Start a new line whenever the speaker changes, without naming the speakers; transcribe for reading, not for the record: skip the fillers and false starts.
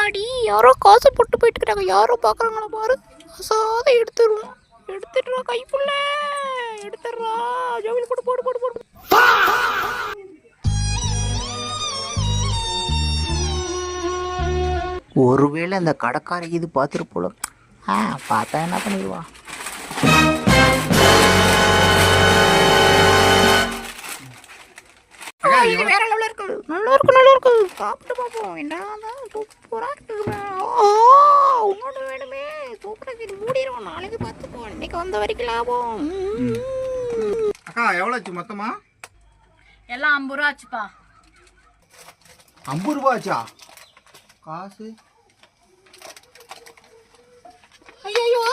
அப்பாடி யாரோ காசு போட்டு போயிட்டு இருக்கிறாங்க. யாரோ பார்க்குறாங்களா பாரு. அசாத எடுத்துருவோம். எடுத்துடுறா கைப்புள்ள, எடுத்துடுறா. ஜோவில் போட்டு போடு போடு போடு. ஒருவேளை அந்த கடைக்கார இது பார்த்துட்டு போல. பார்த்தா என்ன பண்ணிடுவா. இது வேற லெவலில் இருக்குது. நல்லா இருக்கு நல்லா இருக்கு. சாப்பிட்டு பார்ப்போம். என்னதான் சூப்பராக இருக்குது. உன்னோட வேணுமே சூப்பராக இது மூடிடுவோம். நாளைக்கு பார்த்துப்போம். இன்னைக்கு வந்த வரைக்கும் லாபம்.
அக்கா எவ்வளோ ஆச்சு மொத்தமா?
எல்லாம் 50 ரூபா ஆச்சுப்பா.
50 ரூபா ஆச்சா? காசு
ஐயோ